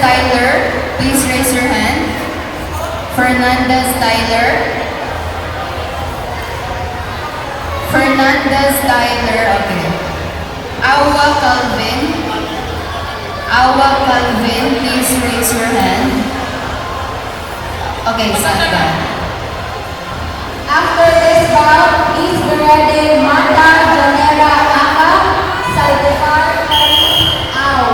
Tyler, please raise your hand. Fernandez Tyler. Fernandez Tyler, okay. Awa Calvin. Awa Calvin, please raise your hand. Okay, Santa. After this bout, please be ready. Marta Janera Aka, Saldivar Paris Au.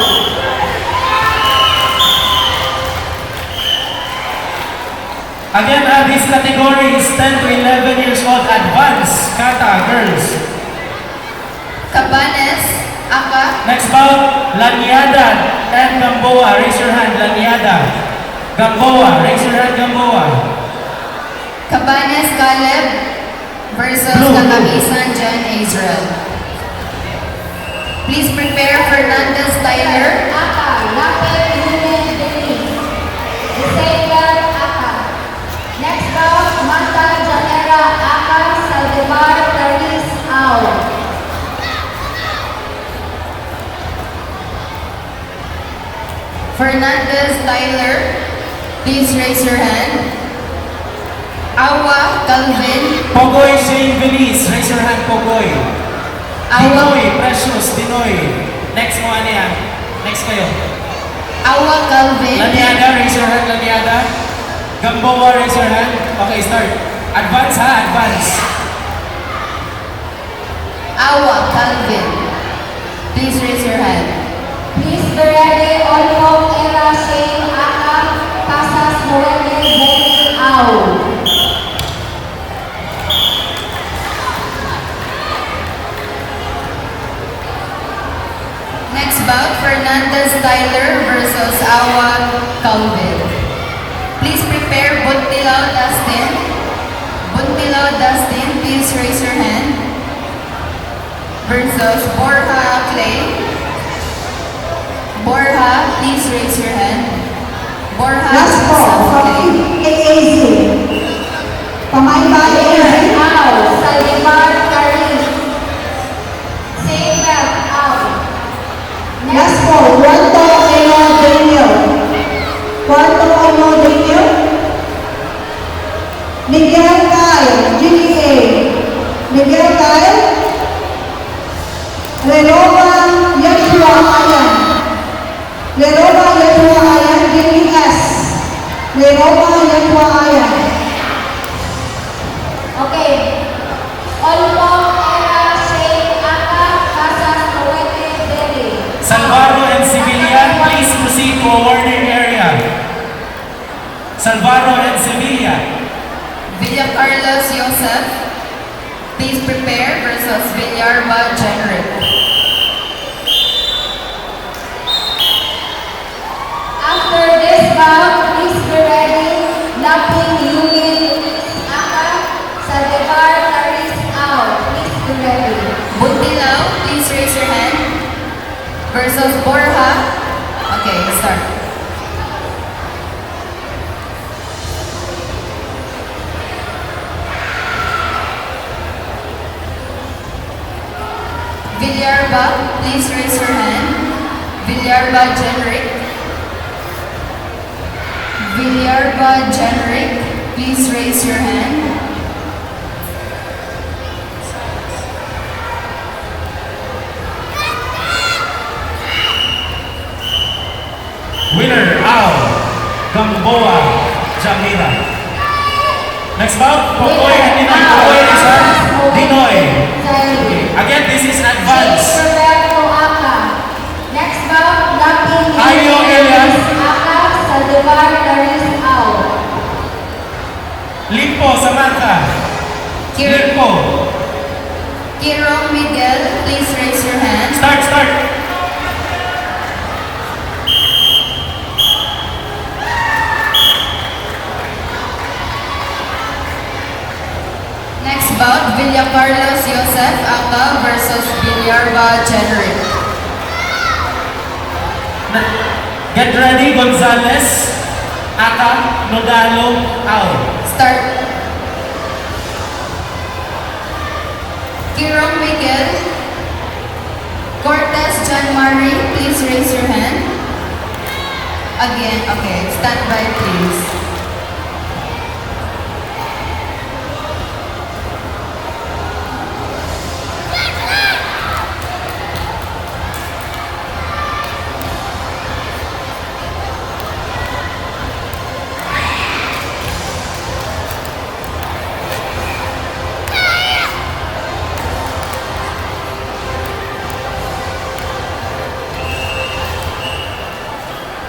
Again, this category is 10 to 11 years old advanced kata girls. Cabanes, Aka. Next bout, Lanyada and Gamboa. Raise your hand, Lanyada. Gamboa, raise your hand, Gamboa. Cabanes Caleb versus Blue. Kakamisan John Israel. Please prepare Fernandez Tyler. Aka, Lapid Yunen Denise. Isaiah Aka. Next bout, Marta Janera Aka, Saldivar Paris Au. Fernandez Tyler, please raise your hand. Awa Calvin. Pogoy Shane Venice, raise your hand, Pogoy. Awa, Dinoy, Precious, Dinoy. Next mo, ano yan? Next kayo. Awa Calvin. Lanyada, raise your hand, Lanyada. Gamboa, raise your hand. Okay, start. Advance ha, advance. Awa Calvin, please raise your hand. Please be ready. Olmog Era Shane Aka, Casas Noel Denny Au. Next bout, Fernandez Tyler versus Awa Calvin. Please prepare Buntilao Dustin. Buntilao Dustin, please raise your hand. Versus Borja Clay. Borja, please raise your hand. Borja Last call versus from Clay. AAZ. Pamaybay Denny Au. Saldivar Paris. Save Au. Last call, Cuarto Enodenio. Cuarto Enodenio. Miguel Kyle, GDA. Miguel Kyle. Renova Yeshua Ayan. Renova Yeshua Ayan, GDS. Renova Yeshua Ayan. Okay. Olmog Era Shane Aka, Casas Noel Denny. Salvaro and Sevilla, please proceed to a warning area. Salvaro and Sevilla. Villa Carlos Joseph, please prepare versus Villarba Jenrick. After this bout, please be ready. Lapid Yunen Aka, Saldivar Paris Au. Please be ready. Buntilao, please raise your hand. Versus Borja. Okay, start. Villarba, please raise your hand. Villarba Jenrick. Villarba Jenrick, please raise your hand. Winner, Al Gamboa Jamila. Next bout, Pogoy and Dinoy. Pogoy is on Dinoy. Again, this is advance. Roberto Aka. Next bout, Lapid Ayo, Elias. Aka, Saldivar Paris Au. Limpo, Samantha. Limpo. Kirong Miguel, please raise your hand. Start, start. Next bout, Villa Carlos Joseph Aka versus Villarba Jenrick. Get ready, Gonzalez. Aka, Nodalo, Al. Start. Kirong Miguel. Cortez John Marie, please raise your hand. Again, okay, stand by please.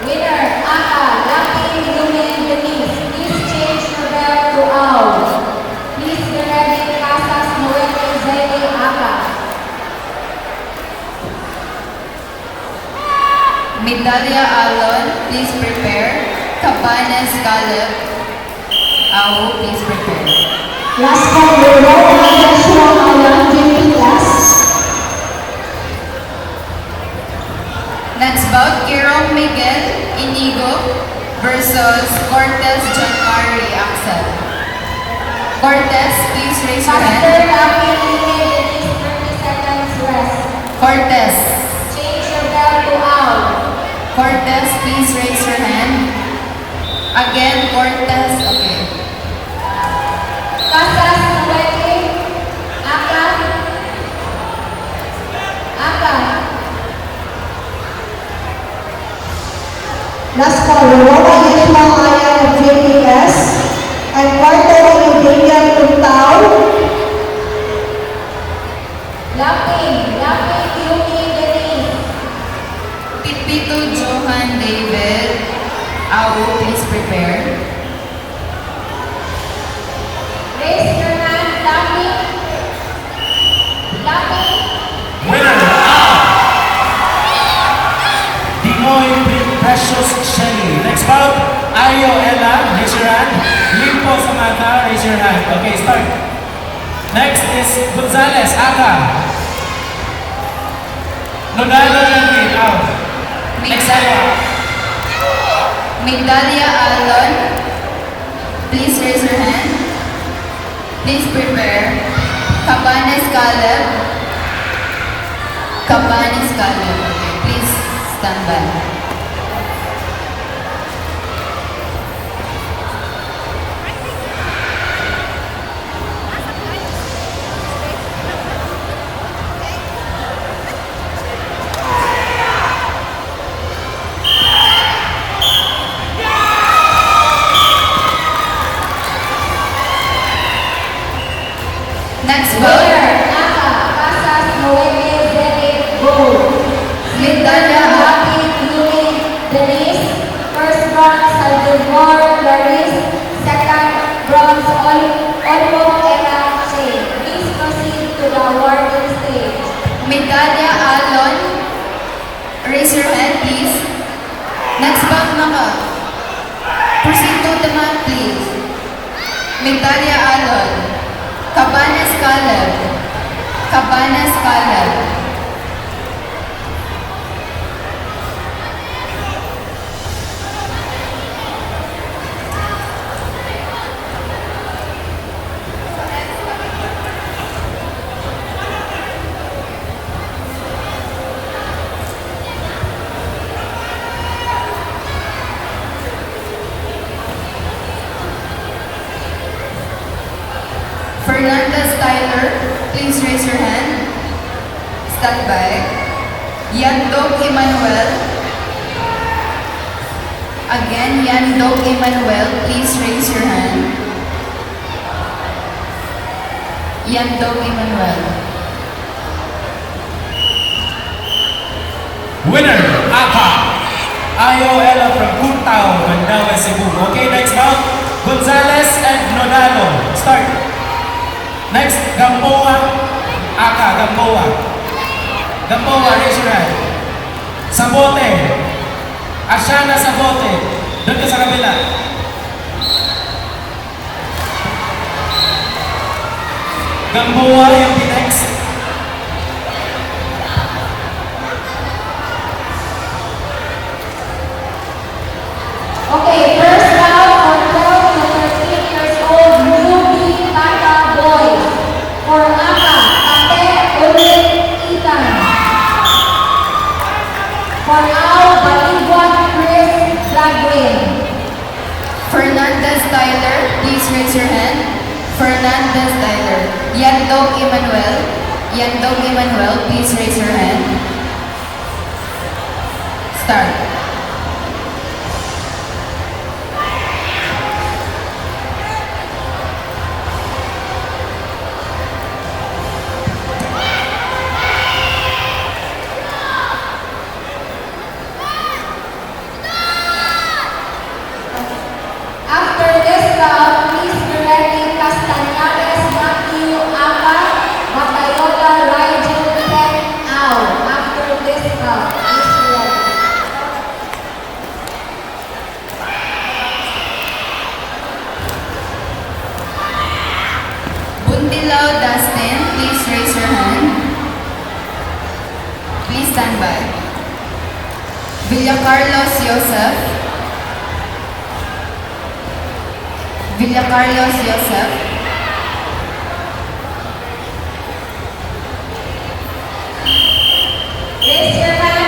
Winner, Aka, Lucky, Lumen, Denise. Please change your belt to out. Please be ready, Casas, Noete, Zele, Aka. Medalya Alon, please prepare. Cabanes Caleb, Awo, please prepare. Last call, Lorona Yeshua Ayan, JPS. Next bout, Kirong Miguel Inigo versus Cortez John Marie Axel. Cortez, please raise your Faster, hand. Lucky, Lumen, Denise, 30 seconds rest. Cortez. Change your belt to out. Cortez, please raise your hand. Again, Cortez. Okay. Casas, Noete, Aka. Aka. Last call, Lorona Yeshua Ayan of JPS. And Quarto of Damian Tuntao. Lucky, Lumen, Denise. Pipito Johan David, Awo, please prepare. Raise your hand, Lucky. Lucky. Winner, Dimoy Precious Shelly. Next bout, Ayo Ella, raise your hand. Limpo Samantha, raise your hand. Okay, start. Next is Gonzales, Aka. Nodalo Janvin, out. Next Medalya, one. Medalya Alon, please raise your hand. Please prepare. Cabanes Caleb. Cabanes Caleb. Okay, please stand by. Next bout, Winner, Aka, Casas, Noete, Zele, Gold. Medalya Lucky, Lumen, Denise. First bronze, Salvador, Clarice. Second bronze, Olmo, Ella, Shane. Please proceed to the awarding stage. Medalya Alon, raise your hand please. Next bout mga. Proceed to the mat please. Medalya Alon, Cabanes Caleb. Cabanes Caleb. Fernandez Tyler, please raise your hand. Stand by. Yandog Emmanuel. Again, Yandog Emmanuel, please raise your hand. Yandog Emmanuel. Winner, Aka. Ayo Ella from Kuntao, Mandaue, Cebu. Okay, next bout, Gonzales and Nodalo. Start. Next, Gamboa, Aka, Gamboa. Gamboa, raise your hand. Sabote. Ashana Sabote. Doon ka sa kabila. Gamboa yung next. Okay, first round for 12 to 13 years old newbie Bata boys. For Aka, Ate Ulrich Ethan. For Ao, Baliguan Chris Black Yandong Emmanuel. Yandong Emmanuel, please raise your hand. Start. After this round, please be ready Castañares, Matthew, Aka, Batayola, Rigel, Ken, Au. After this round, please be ready. Buntilao Dustin, please raise your hand. Please stand by. Villacarlos Joseph. Villacarlos Joseph. Raise your hand,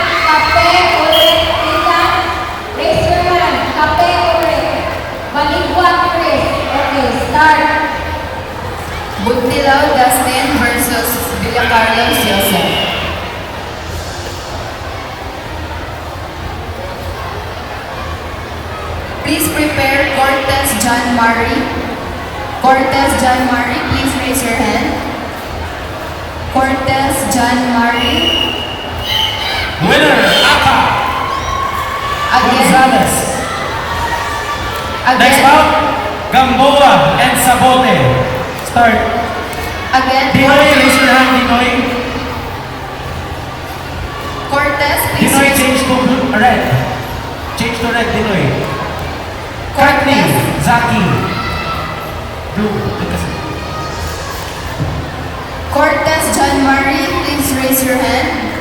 kape ulit, Tita. Raise your hand, kape ulit. Baligwak, Chris. Okay, start. Buntilao Dustin versus Villacarlos Joseph. Please prepare Cortez John Marie. Cortez John Marie, please raise your hand. Cortez John Marie. Winner, Aka Again. Gonzalez. Next Again. bout, Gamboa and Sabote. Start. Again. Dinoy, raise your hand, Dinoy. Cortez, please Dinoy, raise change to red. Change to red, Dinoy. Courtney, Cortez. Zaki. Blue. Cortez John Marie, please raise your hand.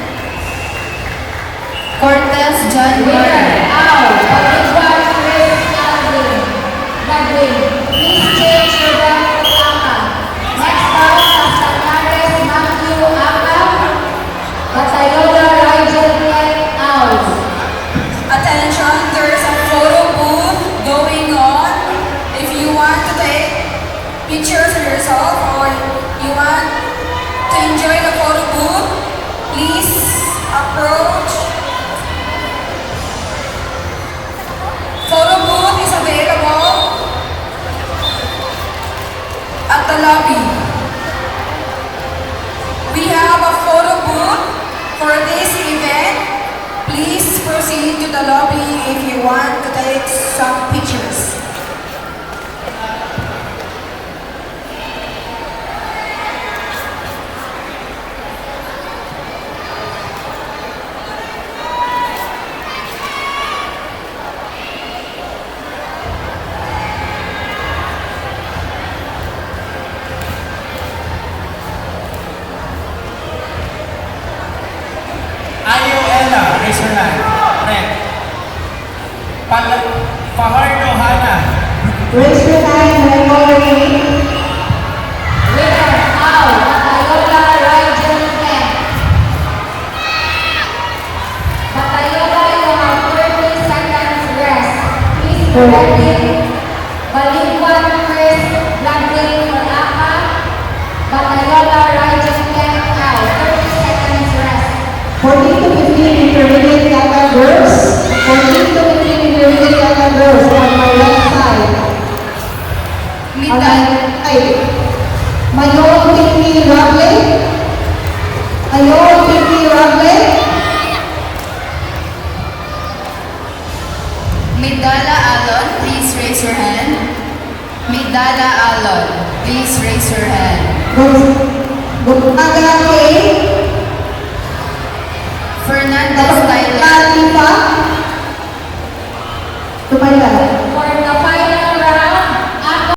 Cortez John Winner, Marie. Au. Baligwak, Chris, Alvin. Godwin. Please change your belt to Aka. Next round, Castañares, Matthew, Aka. Batayola, Rigel, Ken, Au. Attention, there is a photo booth going on. If you want to take pictures of yourself or you want to enjoy the photo booth, please approach. Photo booth is available at the lobby. We have a photo booth for this event. Please proceed to the lobby if you want to take some pictures. Ayoela, raise your hand. Red. Fajardo Hana. Raise your hand when you're ready. Winner, Au. Batayola, Rigel, Ken. Batayola, you have 30 seconds rest. Please be ready. Baligwak, Chris, Godwin, for Aka. Batayola, Rigel, Ken, Au. 30 seconds rest. 14 to 15 intermediate kata girls. 14 to 15 intermediate kata girls on my left side. Midal. Ay, Mayon Pinky Rable. Mayon Pinky Rable. Midala Alon, please raise your hand. Midala Alon, please raise your hand. Gonzaga